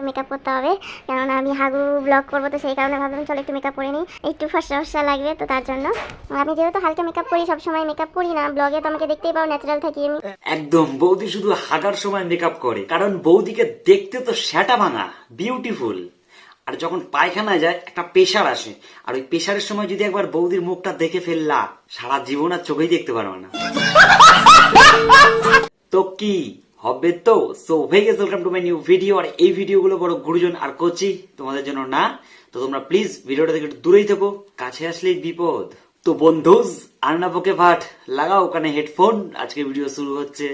Makeup করতে হবে, কেননা আমি হাগু ব্লগ করবো, তো সেই কারণে ভাবলাম চলো একটু মেকআপ করে নিই, একটু ফর্সা ফর্সা লাগবে, তো তার জন্য আমি যেহেতু হালকা মেকআপ করি, সবসময় মেকআপ করি না, ব্লগে তো আমাকে দেখতেই পাও ন্যাচারাল থাকি আমি। একদম বৌদি শুধু হাগার সময় মেকআপ করে, কারণ বৌদিকে দেখতে তো সেটা ভাঙা বিউটিফুল। আর যখন পায়খানায় যায় একটা প্রেশার আসে, আর ওই প্রেশারের সময় যদি একবার বৌদির মুখটা দেখে ফেললা, সারা জীবন আর চোখেই দেখতে পারবে না। তো কি হবে? তো সো হয়ে গেছে, welcome to my new video. আর এই ভিডিওগুলো বড় গুরুজন আর কোচি তোমাদের জন্য না, তো তোমরা প্লিজ ভিডিওটা থেকে একটু দূরেই থাকো, কাছে আসলেই বিপদ। তো বন্ধুজ আর না বকে ভাট, লাগাও ওখানে হেডফোন, আজকে ভিডিও শুরু হচ্ছে,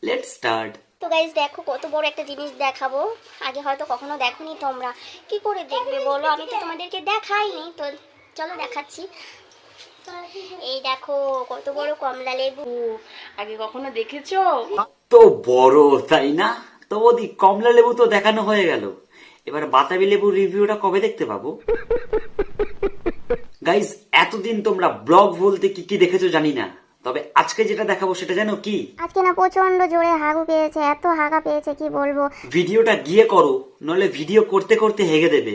লেটস স্টার্ট। তো গাইজ দেখো কত বড় একটা জিনিস দেখাবো, আগে হয়তো কখনো দেখোনি তোমরা, কি করে দেখবে বলো, আমি তো তোমাদেরকে দেখাইনি, তো চলো দেখাচ্ছি। এই দেখো কত বড় কমলা লেবু, আগে কখনো দেখেছো? তো বড় তাই না? তো বৌদি কমলা লেবু তো দেখানো হয়ে গেল, এবার বাতাবি লেবুর রিভিউটা কবে দেখতে পাবো? গাইজ এতদিন তোমরা ব্লগ বলতে কি কি দেখেছো জানি না, তবে আজকে যেটা দেখাবো সেটা জানো কি? আজকে না প্রচন্ড জোরে হাগু পেয়েছে, এত হাগা পেয়েছে কি বলবো। ভিডিওটা গিয়ে করো, নলে ভিডিও করতে করতে হেগে দেবে।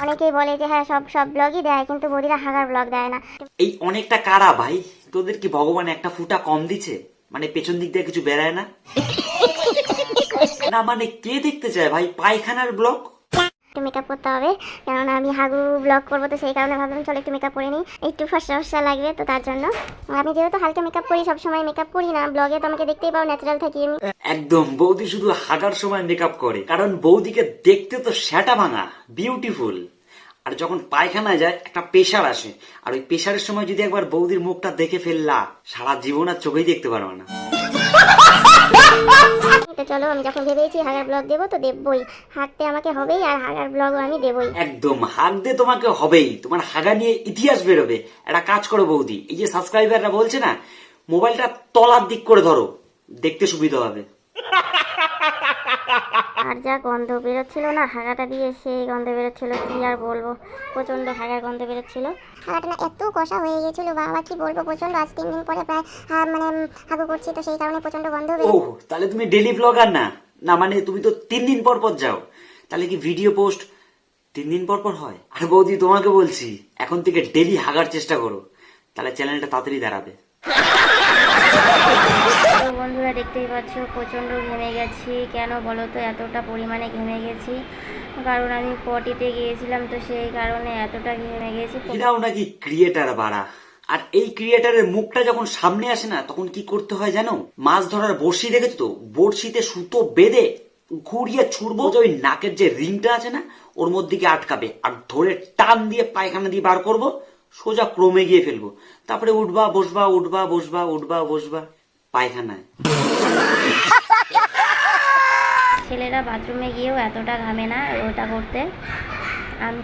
অনেকেই বলে যে হ্যাঁ সব সব ব্লগই দেয়, কিন্তু বৌদিরা হাগার ব্লগ দেয় না। এই অনেকটা কারা ভাই, তোদের কি ভগবান একটা ফুটা কম দিছে? মানে পেছন দিক দিয়ে কিছু বেড়ায় না? না মানে কে দেখতে চায় ভাই পায়খানার ব্লগ? একটু মেকআপ করতে হবে, কেননা আমি হাগু ব্লগ করবো, তো সেই কারণে ভাবলাম চলো একটু মেকআপ করে নিই, একটু ফর্সা ফর্সা লাগবে, তো তার জন্য আমি যেহেতু হালকা মেকআপ করি, সবসময় মেকআপ করি না, ব্লগে তো আমাকে দেখতেই পাও ন্যাচারাল থাকি আমি। একদম বৌদি শুধু হাগার সময় মেকআপ করে, কারণ বৌদিকে দেখতে তো সেটা ভাঙা বিউটিফুল। আর যখন পায়খানায় যায় একটা প্রেশার আসে, আর ওই প্রেশারের সময় যদি একবার বৌদির মুখটা দেখে ফেললা, সারা জীবন আর চোখেই দেখতে পারবে না। তো চলো, আমি যখন ভেবেছি হাগার ব্লগ দেবো তো দেবই, হাঁটতে আমাকে হবেই, আর হাগার ব্লগও আমি দেবই। একদম হাগ দে তোমাকে হবেই, তোমার হাগা নিয়ে ইতিহাস বেরোবে। একটা কাজ করো বৌদি, এই যে সাবস্ক্রাইবাররা বলছে না, মোবাইলটা তলার দিক করে ধরো, দেখতে সুবিধা হবে। আর যা গন্ধ বেরোচ্ছিল না হাগাটা দিয়ে, সেই গন্ধ বেরোচ্ছিল, কি আর বলবো, প্রচন্ড হাগার গন্ধ বেরোচ্ছিল। হাগাটা না এত কষা হয়ে গেছিল বাবা, কি বলবো, প্রচন্ড, আজ 3 দিন পরে প্রায় মানে হাগু করছি, তো সেই কারণে প্রচন্ড গন্ধ ও বেরোচ্ছে। তাহলে তুমি ডেলি ব্লগার না? না মানে তুমি তো 3 দিন পর পর যাও, তাহলে কি ভিডিও পোস্ট 3 দিন পর পর হয়? আর বৌদি তোমাকে বলছি, এখন থেকে ডেলি হাগার চেষ্টা করো, তাহলে চ্যানেলটা তাড়াতাড়ি দাঁড়াবে। তো বন্ধুরা দেখতেই পাচ্ছ প্রচণ্ড ঘেমে গেছি, কেন বলো তো এতটা পরিমাণে ঘেমে গেছি, কারণ আমি পটিতে গিয়েছিলাম, তো সেই কারণে এতটা ঘেমে গেছি। এরাও নাকি ক্রিয়েটার বাড়া, আর এই ক্রিয়েটারের মুখটা যখন সামনে আসে না, তখন কি করতে হয় জানো? মাছ ধরার বড়শি দেখেছো তো, বড়শিতে সুতো বেঁধে ঘুরিয়ে ছুড়বো, যে ওই নাকের যে রিংটা আছে না, ওর মধ্যে গিয়ে আটকাবে, আর ধরে টান দিয়ে পায়খানা দিয়ে বার করবো, সোজা ক্রমে গিয়ে ফেলবো, তারপরে উঠবা বসবা উঠবা বসবা উঠবা বসবা পায়খানায়। ছেলেরা বাথরুমে গিয়েও এতটা ঘামে না ওটা করতে, আমি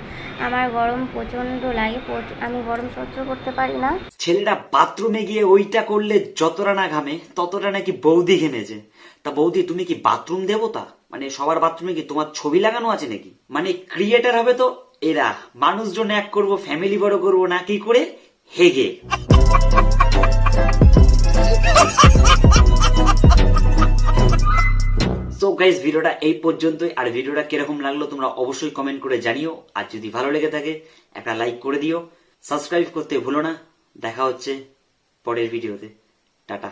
আমার গরম প্রচণ্ড লাগে, আমি গরম সহ্য করতে পারি না। ছেলেরা বাথরুমে গিয়ে ওইটা করলে যতটা না ঘামে, ততটা নাকি বৌদি ঘেমেছে। তা বৌদি তুমি কি বাথরুম দেবতা? মানে সবার বাথরুমে কি তোমার ছবি লাগানো আছে নাকি? মানে ক্রিয়েটার হবে তো এরা, মানুষজন এক করবো, ফ্যামিলি বড় করবো, না কি করে হেগে। সো গাইস ভিডিওটা এই পর্যন্তই, আর ভিডিওটা কিরকম লাগলো তোমরা অবশ্যই কমেন্ট করে জানিও, আর যদি ভালো লেগে থাকে একটা লাইক করে দিও, সাবস্ক্রাইব করতে ভুলো না। দেখা হচ্ছে পরের ভিডিওতে, টাটা।